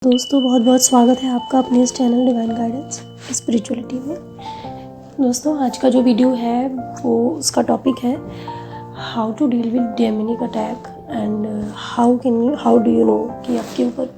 दोस्तों बहुत बहुत स्वागत है आपका अपने इस चैनल डिवाइन गाइडेंस स्पिरिचुअलिटी में। दोस्तों आज का जो वीडियो है वो उसका टॉपिक है how to deal with demonic attack and how do you know कि आपके ऊपर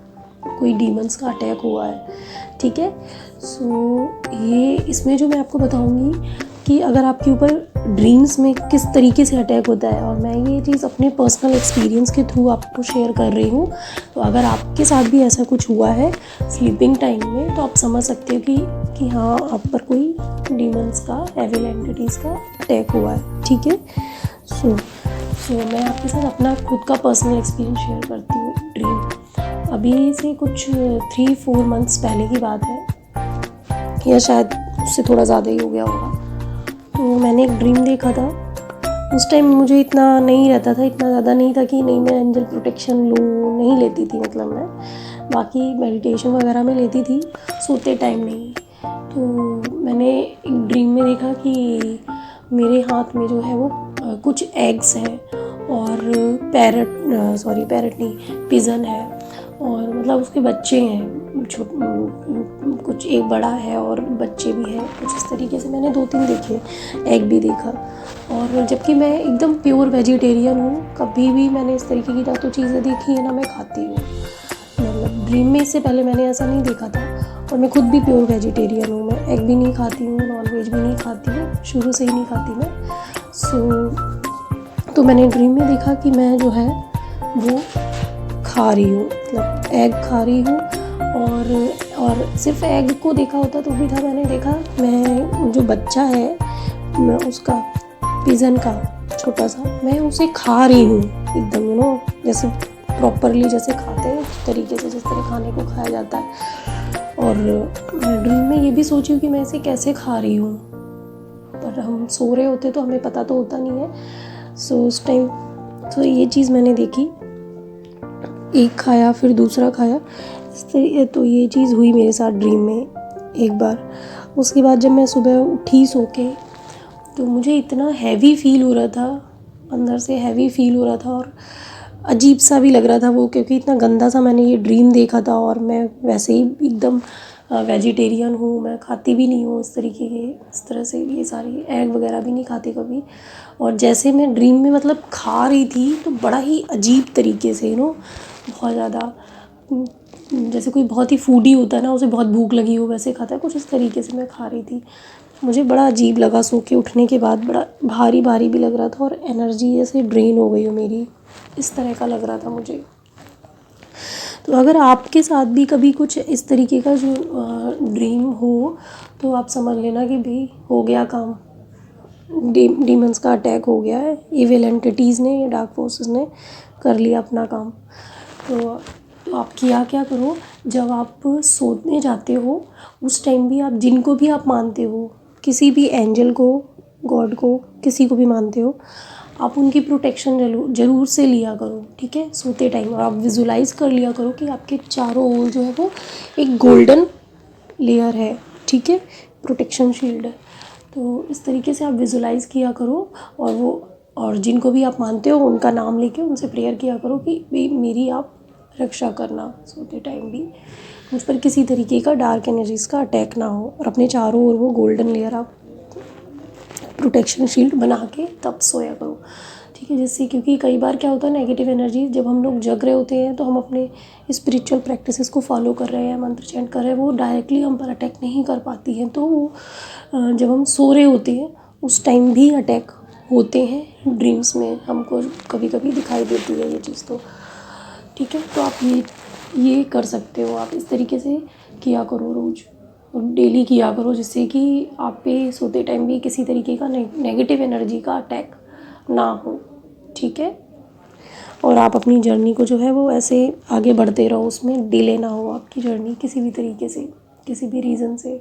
कोई डीमंस का अटैक हुआ है। ठीक है, सो ये इसमें जो मैं आपको बताऊंगी कि अगर आपके ऊपर ड्रीम्स में किस तरीके से अटैक होता है, और मैं ये चीज़ अपने पर्सनल एक्सपीरियंस के थ्रू आपको शेयर कर रही हूँ। तो अगर आपके साथ भी ऐसा कुछ हुआ है स्लीपिंग टाइम में तो आप समझ सकते हो कि हाँ आप पर कोई डीमंस का, एविल एंटिटीज़ का अटैक हुआ है। ठीक है, सो मैं आपके साथ अपना खुद का पर्सनल एक्सपीरियंस शेयर करती हूँ। ड्रीम अभी से कुछ 3-4 मंथ्स पहले की बात है, या शायद उससे थोड़ा ज़्यादा ही हो गया होगा। तो मैंने एक ड्रीम देखा था। उस टाइम मुझे इतना नहीं रहता था, इतना ज़्यादा नहीं था कि नहीं मैं एंजल प्रोटेक्शन लूँ, नहीं लेती थी। मतलब मैं बाकी मेडिटेशन वगैरह में लेती थी, सोते टाइम नहीं। तो मैंने एक ड्रीम में देखा कि मेरे हाथ में जो है वो कुछ एग्स हैं और पैरट नहीं, पिजन है, और मतलब उसके बच्चे हैं, कुछ एक बड़ा है और बच्चे भी हैं। कुछ इस तरीके से मैंने 2-3 देखे, एग भी देखा। और जबकि मैं एकदम प्योर वेजिटेरियन हूँ, कभी भी मैंने इस तरीके की ना तो चीज़ें देखी है ना मैं खाती हूँ। मतलब ड्रीम में इससे पहले मैंने ऐसा नहीं देखा था। और मैं खुद भी प्योर वेजिटेरियन हूँ, मैं एग भी नहीं खाती हूँ, नॉन वेज भी नहीं खाती हूँ, शुरू से ही नहीं खाती मैं। तो मैंने ड्रीम में देखा कि मैं जो है वो खा रही हूँ, मतलब एग खा रही हूँ। और सिर्फ एग को देखा होता तो भी था, मैंने देखा मैं जो बच्चा है मैं उसका, पिजन का छोटा सा, मैं उसे खा रही हूँ एकदम जैसे प्रॉपरली जैसे खाते हैं उस तरीके से, जिस तरह खाने को खाया जाता है। और मैं ड्रीम में ये भी सोची हूँ कि मैं इसे कैसे खा रही हूँ, पर हम सो रहे होते तो हमें पता तो होता नहीं है। सो उस टाइम तो ये चीज़ मैंने देखी, एक खाया फिर दूसरा खाया, तो ये चीज़ हुई मेरे साथ ड्रीम में एक बार। उसके बाद जब मैं सुबह उठी सो के, तो मुझे इतना हैवी फील हो रहा था, अंदर से हैवी फील हो रहा था, और अजीब सा भी लग रहा था वो, क्योंकि इतना गंदा सा मैंने ये ड्रीम देखा था। और मैं वैसे ही एकदम वेजिटेरियन हूँ, मैं खाती भी नहीं हूँ इस तरीके के, इस तरह से ये सारी एग वगैरह भी नहीं खाती कभी। और जैसे मैं ड्रीम में मतलब खा रही थी तो बड़ा ही अजीब तरीके से बहुत ज़्यादा, जैसे कोई बहुत ही फूडी होता है ना, उसे बहुत भूख लगी हो वैसे खाता है, कुछ इस तरीके से मैं खा रही थी। मुझे बड़ा अजीब लगा, सो के उठने के बाद बड़ा भारी भारी भी लग रहा था, और एनर्जी जैसे ड्रेन हो गई हो मेरी, इस तरह का लग रहा था मुझे। तो अगर आपके साथ भी कभी कुछ इस तरीके का जो ड्रीम हो तो आप समझ लेना कि भाई हो गया काम, डीमंस का अटैक हो गया है, इविल एंटिटीज़ ने या डार्क फोर्सेस ने कर लिया अपना काम। तो आप क्या करो, जब आप सोने जाते हो उस टाइम भी आप जिनको भी आप मानते हो, किसी भी एंजल को, गॉड को, किसी को भी मानते हो, आप उनकी प्रोटेक्शन ज़रूर से लिया करो। ठीक है, सोते टाइम। और आप विजुलाइज़ कर लिया करो कि आपके चारों ओर जो है वो एक गोल्डन लेयर है। ठीक है, प्रोटेक्शन शील्ड है। तो इस तरीके से आप विजुलाइज़ किया करो, और जिनको भी आप मानते हो उनका नाम लेके उनसे प्रेयर किया करो कि भाई मेरी आप रक्षा करना, सोते टाइम भी मुझ पर किसी तरीके का डार्क एनर्जीज़ का अटैक ना हो। और अपने चारों ओर वो गोल्डन लेयर आप प्रोटेक्शन शील्ड बना के तब सोया करो। ठीक है, जिससे, क्योंकि कई बार क्या होता है, नेगेटिव एनर्जी जब हम लोग जग रहे होते हैं तो हम अपने स्पिरिचुअल प्रैक्टिसेस को फॉलो कर रहे हैं, मंत्र चैंट कर रहे हैं, वो डायरेक्टली हम पर अटैक नहीं कर पाती हैं। तो वो जब हम सो रहे होते हैं उस टाइम भी अटैक होते हैं, ड्रीम्स में हमको कभी कभी दिखाई देती है ये चीज़। तो ठीक है, तो आप ये कर सकते हो, आप इस तरीके से किया करो रोज़, और डेली किया करो, जिससे कि आप पे सोते टाइम भी किसी तरीके का नेगेटिव एनर्जी का अटैक ना हो। ठीक है, और आप अपनी जर्नी को जो है वो ऐसे आगे बढ़ते रहो, उसमें डिले ना हो आपकी जर्नी किसी भी तरीके से, किसी भी रीज़न से।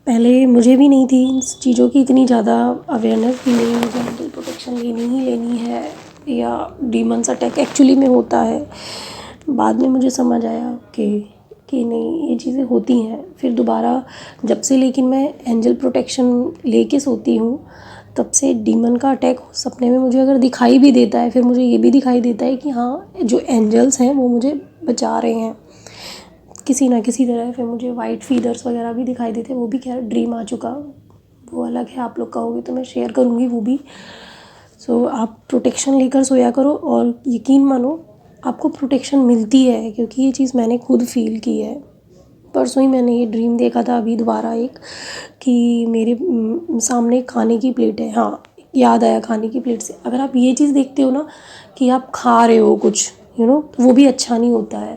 पहले मुझे भी नहीं थी इन चीज़ों की इतनी ज़्यादा अवेयरनेस भी नहीं, मुझे एंजल प्रोटेक्शन लेनी ही लेनी है या डीमंस अटैक एक्चुअली में होता है। बाद में मुझे समझ आया कि नहीं, ये चीज़ें होती हैं। फिर दोबारा जब से लेकिन मैं एंजल प्रोटेक्शन लेके सोती हूँ तब से डीमन का अटैक सपने में मुझे अगर दिखाई भी देता है, फिर मुझे ये भी दिखाई देता है कि हाँ जो एंजल्स हैं वो मुझे बचा रहे हैं किसी ना किसी तरह। फिर मुझे वाइट फीदर्स वगैरह भी दिखाई देते हैं, वो भी खैर ड्रीम आ चुका, वो अलग है, आप लोग कहोगे तो मैं शेयर करूँगी वो भी। सो आप प्रोटेक्शन लेकर सोया करो, और यकीन मानो आपको प्रोटेक्शन मिलती है, क्योंकि ये चीज़ मैंने खुद फील की है। परसों ही मैंने ये ड्रीम देखा था अभी दोबारा एक, कि मेरे सामने खाने की प्लेट है। हाँ, याद आया खाने की प्लेट से। अगर आप ये चीज़ देखते हो ना कि आप खा रहे हो कुछ, तो वो भी अच्छा नहीं होता है।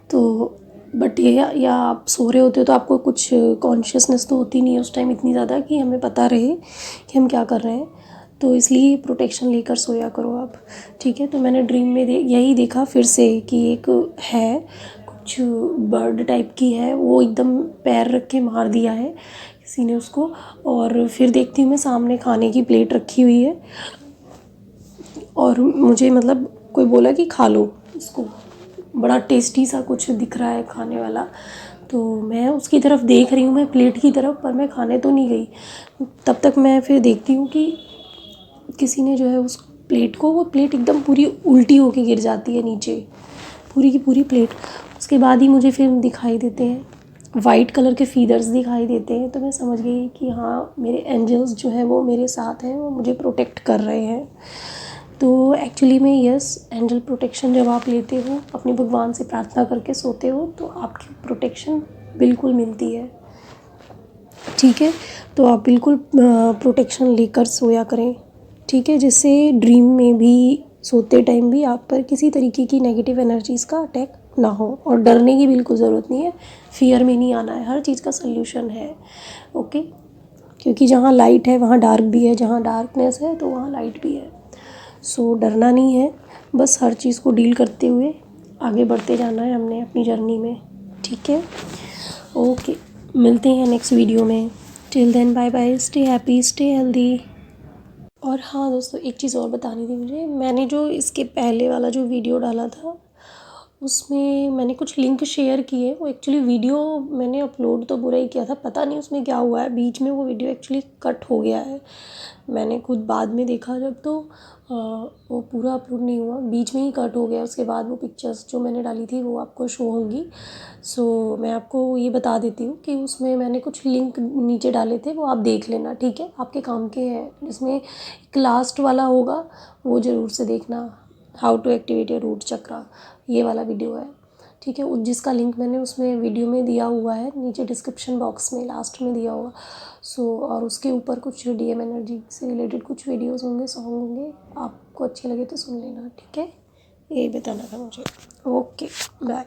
तो बट ये, या आप सो रहे होते हो तो आपको कुछ कॉन्शियसनेस तो होती नहीं है उस टाइम इतनी ज़्यादा कि हमें पता रहे कि हम क्या कर रहे हैं। तो इसलिए प्रोटेक्शन लेकर सोया करो आप, ठीक है। तो मैंने ड्रीम में यही देखा फिर से कि एक है, कुछ बर्ड टाइप की है, वो एकदम पैर रख के मार दिया है किसी ने उसको। और फिर देखती हूँ मैं सामने खाने की प्लेट रखी हुई है, और मुझे मतलब कोई बोला कि खा लो इसको, बड़ा टेस्टी सा कुछ दिख रहा है खाने वाला। तो मैं उसकी तरफ देख रही हूँ, मैं प्लेट की तरफ, पर मैं खाने तो नहीं गई। तब तक मैं फिर देखती हूँ कि किसी ने जो है उस प्लेट को, वो प्लेट एकदम पूरी उल्टी होके गिर जाती है नीचे, पूरी की पूरी प्लेट। उसके बाद ही मुझे फिर दिखाई देते हैं वाइट कलर के फीदर्स दिखाई देते हैं। तो मैं समझ गई कि हाँ मेरे एंजल्स जो है वो मेरे साथ हैं, वो मुझे प्रोटेक्ट कर रहे हैं। तो एक्चुअली में यस, एंजल प्रोटेक्शन जब आप लेते हो, अपने भगवान से प्रार्थना करके सोते हो, तो आपकी प्रोटेक्शन बिल्कुल मिलती है, ठीक है। तो आप बिल्कुल प्रोटेक्शन लेकर सोया करें, ठीक है, जिससे ड्रीम में भी, सोते टाइम भी आप पर किसी तरीके की नेगेटिव एनर्जीज़ का अटैक ना हो। और डरने की बिल्कुल ज़रूरत नहीं है, फियर में नहीं आना है, हर चीज़ का सल्यूशन है, ओके। क्योंकि जहाँ लाइट है वहाँ डार्क भी है, जहाँ डार्कनेस है तो वहाँ लाइट भी है। सो डरना नहीं है, बस हर चीज़ को डील करते हुए आगे बढ़ते जाना है हमने अपनी जर्नी में, ठीक है। ओके, मिलते हैं नेक्स्ट वीडियो में। Till then bye bye, stay happy, stay healthy. और हाँ दोस्तों, एक चीज़ और बतानी थी मुझे, मैंने जो इसके पहले वाला जो वीडियो डाला था उसमें मैंने कुछ लिंक शेयर किए। वो एक्चुअली वीडियो मैंने अपलोड तो बुरा ही किया था, पता नहीं उसमें क्या हुआ है, बीच में वो वीडियो एक्चुअली कट हो गया है। मैंने खुद बाद में देखा जब, तो वो पूरा अपलोड नहीं हुआ, बीच में ही कट हो गया। उसके बाद वो पिक्चर्स जो मैंने डाली थी वो आपको शो होंगी। सो मैं आपको ये बता देती हूँ कि उसमें मैंने कुछ लिंक नीचे डाले थे, वो आप देख लेना, ठीक है, आपके काम के हैं। जिसमें एक लास्ट वाला होगा वो ज़रूर से देखना, how to activate your root chakra, ये वाला वीडियो है, ठीक है। जिसका लिंक मैंने उसमें वीडियो में दिया हुआ है, नीचे डिस्क्रिप्शन बॉक्स में लास्ट में दिया होगा। सो और उसके ऊपर कुछ डीएम एनर्जी से रिलेटेड कुछ वीडियोस होंगे, सॉन्ग होंगे, आपको अच्छे लगे तो सुन लेना, ठीक है। यही बताना था मुझे। Okay, bye.